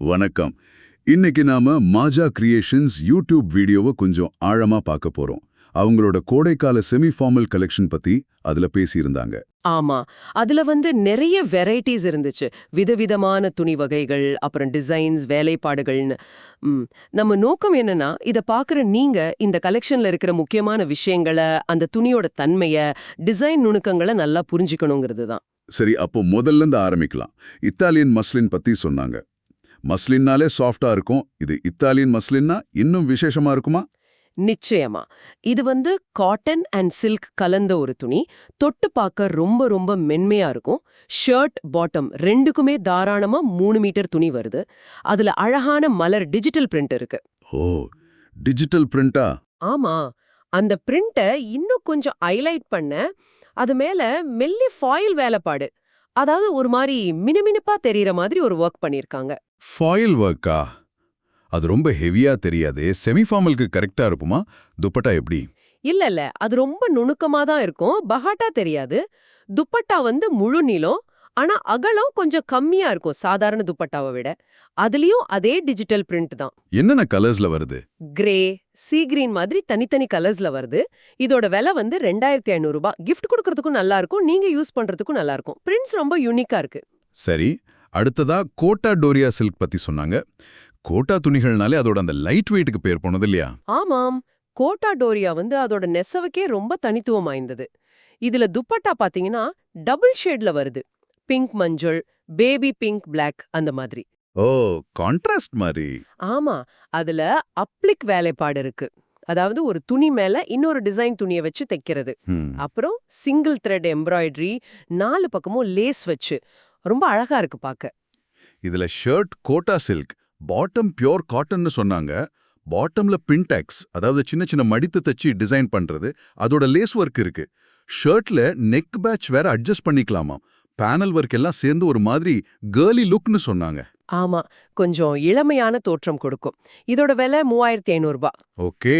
வணக்கம். இன்னைக்கு நாம மாஜா கிரியேஷன்ஸ் யூடியூப் வீடியோவை கொஞ்சம் ஆழமா பார்க்க போறோம். அவங்களோட கோடைக்கால செமி ஃபார்மல் கலெக்ஷன் பத்தி அதுல பேசியிருந்தாங்க. ஆமா. அதுல நிறைய வெரைட்டிஸ் இருந்துச்சு. விதவிதமான துணி வகைகள், அப்புறம் டிசைன்ஸ், வேலைப்பாடுகள்னு. நம்ம நோக்கம் என்னன்னா, இத பாக்குற நீங்க இந்த கலெக்ஷன்ல இருக்கிற முக்கியமான விஷயங்கள, அந்த துணியோட தன்மைய, டிசைன் நுணுக்கங்கள நல்லா புரிஞ்சுக்கணுங்கிறது தான். சரி, அப்போ முதல்ல இருந்து ஆரம்பிக்கலாம். இத்தாலியன் மஸ்லின் பத்தி சொன்னாங்க. மஸ்லின்னாலே சாஃப்டா இருக்கும். இது இத்தாலியன் மஸ்லின்னா இன்னும் விசேஷமா இருக்குமா? நிச்சயமா. இது காட்டன் அண்ட் சில்க் கலந்த ஒரு துணி. தொட்டு பார்க்க ரொம்ப ரொம்ப மென்மையா இருக்கும். ஷர்ட், பாட்டம் ரெண்டுக்குமே தாராளமா 3 மீட்டர் துணி வருது. அதுல அழகான மலர் டிஜிட்டல் பிரிண்ட் இருக்கு. ஓ, டிஜிட்டல் பிரிண்டா? ஆமா. அந்த பிரிண்ட இன்னும் கொஞ்சம் ஹைலைட் பண்ண, அது மேல மெல்லிய ஃபாயில் வேலைப்பாடு, அதாவது ஒரு மாதிரி மினுமினுப்பா தெரியற மாதிரி ஒரு ஒர்க் பண்ணிருக்காங்க. ஃபாயில் ஒர்க்கா? அது ரொம்ப ஹெவியா தெரியாது. செமி ஃபார்மலுக்கு கரெக்டா இருக்குமா? துப்பட்டா எப்படி? இல்ல. அது ரொம்ப நுணுக்கமா தான் இருக்கும். பகாட்டா தெரியாது. துப்பட்டா முழு நீளம். ஆனா அகலம் கொஞ்சம் கம்மியா இருக்கும் சாதாரண துப்பட்டாவை விட. அதுலயும் அதே டிஜிட்டல் பிரிண்ட் தான். என்னென்ன கலர்ஸ்ல வருது? கிரே, சீ கிரீன் மாதிரி தனித்தனி கலர்ஸ்ல வருது. இதோட விலை 2500 ரூபாய். கிஃப்ட் கொடுக்கறதுக்கும் நல்லா இருக்கும். நீங்க யூஸ் பண்றதுக்கும் நல்லா இருக்கும். பிரிண்ட்ஸ் ரொம்ப யூனிக்கா இருக்கு. சரி, அடுத்ததா கோட்டா டோரியா சில்க் பத்தி சொன்னாங்க. கோட்டா துணிகள்னாலே அதோட அந்த லைட் வெயிட்டுக்கு பேர் போனது இல்லையா? ஆமாம். கோட்டா டோரியா அதோட நெசவுக்கே ரொம்ப தனித்துவம் வாய்ந்தது. இதுல துப்பட்டா பாத்தீங்கன்னா டபுள் ஷேட்ல வருது. பிங்க் மஞ்சள், பேபி பிங்க் பிளாக் அந்த மாதிரி. ஓ, கான்ட்ராஸ்ட் மாதிரி. ஆமா. அதுல அப்ளிக் வேலைப்பாடு இருக்கு. அதாவது ஒரு துணி மேல இன்னொரு டிசைன் துணியை வச்சு தைக்கிறது. அப்புறம் சிங்கிள் த்ரெட் எம்ப்ராய்டரி, 4 பக்கமும் லேஸ் வச்சு ரொம்ப அழகா இருக்கு பாக்க. இதுல shirt Kota silk, bottom pure காட்டன்னு சொன்னாங்க. பாட்டம்ல பின்டெக்ஸ், அதாவது சின்ன சின்ன மடித்து தச்சு டிசைன் பண்றது, அதோட லேஸ் ஒர்க் இருக்கு. ஷர்ட்ல நெக் பேட்ச் வேற அட்ஜஸ்ட் பண்ணிக்கலாமா. பேனல் ஒர்க் எல்லாம் சேர்ந்து ஒரு மாதிரி கேர்லி லுக்னு சொன்னாங்க. ஆமா, கொஞ்சம் இளமையான தோற்றம் கொடுக்கும். இதோட விலை 3500 ரூபாய். ஓகே,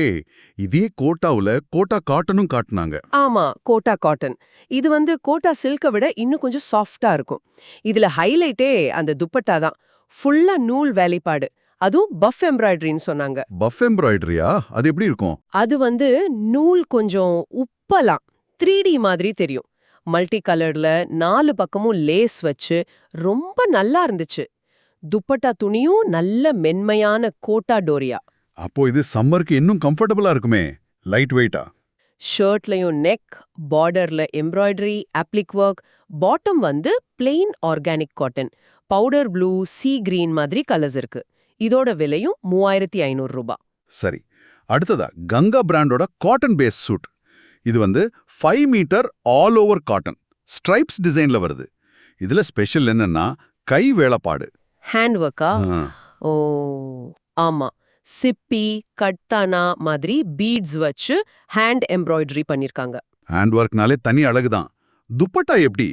இதே கோட்டாவுல கோட்டா காட்டனும் காட்டுனாங்க. ஆமா, கோட்டா காட்டன். இது கோட்டா சில்கை விட இன்னும் கொஞ்சம் சாஃப்டா இருக்கும். இதுல ஹைலைட்டே அந்த துப்பட்டா தான். ஃபுல்லா நூல் வேலைப்பாடு, அதுவும் பஃப் எம்ப்ராய்டரின்னு சொன்னாங்க. பஃப் எம்ப்ராய்டரியா? அது எப்படி இருக்கும்? அது நூல் கொஞ்சம் உப்பலாம் 3D மாதிரி தெரியும். மல்டி கலர்ல 4 பக்கமும் லேஸ் வச்சு ரொம்ப நல்லா இருந்துச்சு. துப்பட்டா துணியும் நல்ல மென்மையான கோட்டா டோரியா. அப்போ இது சம்மருக்கு இன்னும் கம்ஃபர்டபுளா இருக்குமே. லைட் வெயிட்டா? ஷர்ட்லயும் நெக், பார்டர்ல embroidery, applique work. Bottom plain organic cotton, powder blue, sea green மாதிரி கலர்ஸ் இருக்கு. இதோட விலையும் 3500 ரூபாய். சரி, அடுத்ததா கங்கா பிராண்டோட காட்டன் பேஸ் சூட். இது 5 metre all over cotton stripes டிசைன்ல வருது. இதுல ஸ்பெஷல் என்னன்னா கை வேலைப்பாடு. ஹேண்ட் ஒர்க்கா? ஓ ஆமா. சிப்பி, கட்தானா மாதிரி பீட்ஸ் வச்சு ஹேண்ட் எம்ப்ராய்டரி பண்ணிருக்காங்க. ஹேண்ட் ஒர்க்னாலே தனி அழகுதான். துப்பட்டா எப்படி?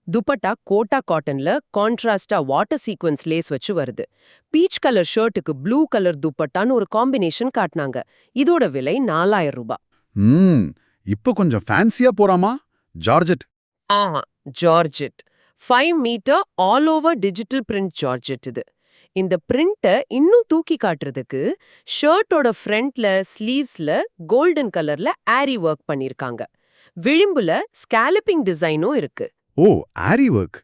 துப்பட்டா கோட்டா காட்டன்ல கான்ட்ராஸ்டா வாட்டர் சீக்வன்ஸ் லேஸ் வச்சு வருது. பீச் கலர் ஷர்ட்டுக்கு ப்ளூ கலர் துப்பட்டான்னு ஒரு காம்பினேஷன் காட்டினாங்க. இதோட விலை 4000 ரூபாய். இப்போ கொஞ்சம் ஃபேன்சியா போறாமா? ஜார்ஜெட். ஆமா, georgette. 5 metre all over digital print georgette இது. இந்த பிரிண்ட்டை இன்னும் தூக்கி காட்டுறதுக்கு ஷர்ட்டோட ஃப்ரண்ட்ல ஸ்லீவ்ஸ்ல கோல்டன் கலர்ல ஆரி ஒர்க் பண்ணிருக்காங்க. விளிம்புல ஸ்கேலப்பிங் டிசைனும் இருக்கு. ஓ, ஆரி ஒர்க்.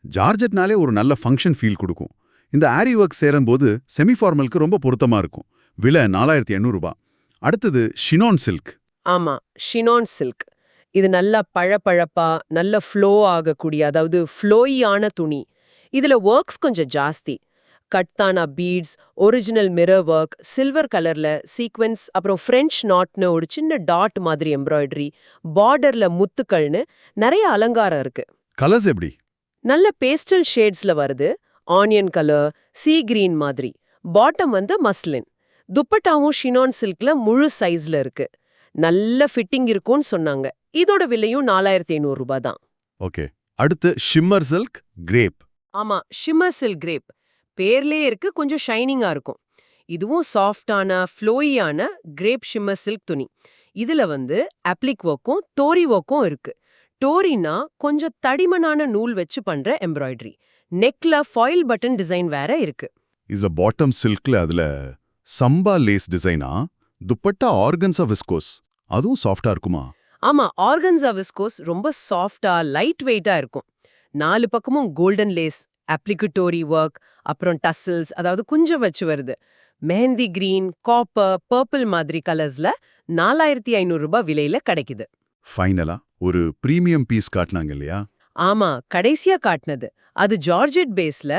ஜார்ஜெட்னாலே ஒரு நல்ல ஃபங்க்ஷன் ஃபீல் கொடுக்கும். இந்த ஆரி ஒர்க் சேரும்போது செமி ஃபார்மலுக்கு ரொம்ப பொருத்தமா இருக்கும். விலை 4800 ரூபாய். அடுத்தது ஷினான் சில்க். ஆமா, ஷினான் சில்க். இது நல்லா பழப்பழப்பா, நல்ல ஃப்ளோ ஆகக்கூடிய, அதாவது ஃப்ளோயியான துணி. இதுல ஒர்க்ஸ் கொஞ்சம் ஜாஸ்தி. கட்தானா beads, original mirror work, silver கலர்ல சீக்வென்ஸ், அப்புறம் ஃப்ரெஞ்ச் நாட்னு ஒரு சின்ன டாட் மாதிரி எம்ப்ராய்டரி, பார்டர்ல முத்துக்கள்னு நிறைய அலங்காரம் இருக்கு. கலர்ஸ் எப்படி? நல்ல பேஸ்டல் ஷேட்ஸ்ல வருது. ஆனியன் கலர், சீ கிரீன் மாதிரி. Bottom muslin. துப்பட்டாவும் ஷினான் சில்க்ல முழு சைஸ்ல இருக்கு. நல்ல ஃபிட்டிங் இருக்கும்னு சொன்னாங்க. இதோட விலையும் 4500 ரூபாய் தான். ஓகே, அடுத்து ஷிம்மர் சில்க் கிரேப். ஆமா, ஷிம்மர் சில்க் கிரேப். பேர்லயே இருக்கு, கொஞ்சம் ஷைனிங்கா இருக்கும். இதுவும் சாஃப்டான ஃப்ளோயியான கிரேப் ஷிம்மர் சில்க் துணி. இதுல அப்ளிக் ஒர்க்கும் தோரி ஒர்க்கும் இருக்கு. டோரினா கொஞ்சம் தடிமனான நூல் வச்சு பண்ற எம்ப்ராய்டரி. நெக்ல ஃபாயில் பட்டன் டிசைன் வேற இருக்கு. இஸ் அ பாட்டம் சில்க்ல அதுல சம்பா லேஸ் டிசைனா, துப்பட்டா ஆர்கன்ஸா விஸ்கோஸ், அதுவும் சாஃப்டா இருக்குமா? ஆமா, ஆர்கன்ஸா விஸ்கோஸ் ரொம்ப சாஃப்டா லைட் வெயிட்டா இருக்கும். 4 பக்கமும் கோல்டன் லேஸ், அப்ளிகட்டோரி ஒர்க், அப்புறம் டசல்ஸ், அதாவது குஞ்சம் வச்சு வருது. மெஹந்தி கிரீன், காப்பர், பர்பிள் மாதிரி கலர்ஸ்ல 4500 ரூபாய் விலையில கிடைக்குது. ஃபைனலா ஒரு பிரீமியம் பீஸ் காட்டினாங்க இல்லையா? ஆமா, கடைசியா காட்டுனது அது ஜார்ஜெட் பேஸ்ல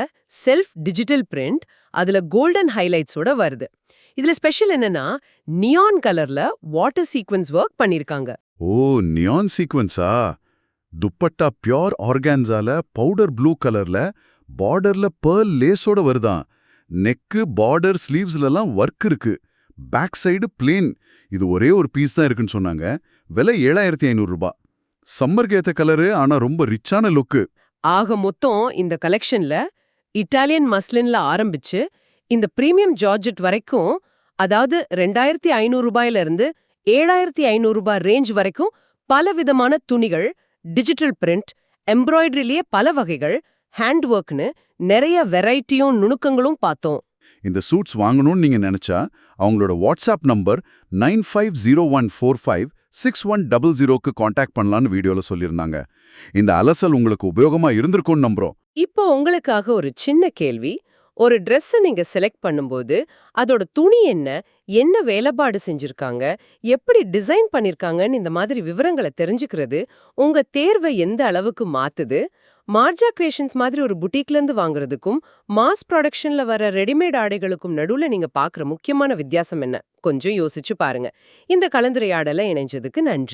செல்ஃப் டிஜிட்டல் பிரிண்ட், அதுல கோல்டன் ஹைலைட்ஸோட வருது. இதுல ஸ்பெஷல் என்னன்னா நியான் கலர்ல வாட்டர் சீக்வென்ஸ் ஒர்க் பண்ணிருக்காங்க. ஓ, நியான் சீக்வென்ஸா? துப்பட்டா பியோர் ஆர்கான்ஸால பவுடர் ப்ளூ கலர்ல பார்டர்ல பேர்ல் லேஸோட வருதாம். நெக்கு, பார்டர், ஸ்லீவ்ஸ்லலாம் ஒர்க் இருக்கு. Back side plain. இது ஒரே ஒரு பீஸ் தான் இருக்குன்னு சொன்னாங்க. விலை 7500 ரூபாய். சம்மருக்கு ஏத்த கலரு, ஆனா ரொம்ப ரிச்சான லுக்கு. ஆக மொத்தம் இந்த கலெக்ஷன்ல இட்டாலியன் மஸ்லின்ல ஆரம்பிச்சு இந்த பிரீமியம் ஜார்ஜெட் வரைக்கும், அதாவது 2500 ரூபாயில இருந்து 7500 ரூபாய் ரேஞ்ச் வரைக்கும் பலவிதமான துணிகள், டிஜிட்டல் பிரிண்ட், எம்ப்ராய்டரிலேயே பல வகைகள், ஹேண்ட் ஒர்க்னு நிறைய வெரைட்டியும் நுணுக்கங்களும் பார்த்தோம். இந்த சூட்ஸ் வாங்கணும்னு நீங்க நினைச்சா அவங்களோட வாட்ஸ்அப் நம்பர் 9501456100க்கு காண்டாக்ட் பண்ணலான்னு வீடியோல சொல்லியிருந்தாங்க. இந்த அலசல் உங்களுக்கு உபயோகமா இருந்திருக்கும்னு நம்புறோம். இப்போ உங்களுக்காக ஒரு சின்ன கேள்வி. ஒரு ட்ரெஸ்ஸை நீங்க செலக்ட் பண்ணும்போது அதோட துணி என்ன வேலைப்பாடு செஞ்சிருக்காங்க, எப்படி டிசைன் பண்ணிருக்காங்கன்னு இந்த மாதிரி விவரங்களை தெரிஞ்சுக்கிறது உங்க தேர்வை எந்த அளவுக்கு மாத்துது? மார்ஜா கிரியேஷன்ஸ் மாதிரி ஒரு புட்டிக்ல இருந்து வாங்குறதுக்கும் மாஸ் ப்ரொடக்ஷன்ல வர ரெடிமேட் ஆடைகளுக்கும் நடுவுல நீங்க பாக்குற முக்கியமான வித்தியாசம் என்ன? கொஞ்சம் யோசிச்சு பாருங்க. இந்த கலந்துரையாடல இணைஞ்சதுக்கு நன்றி.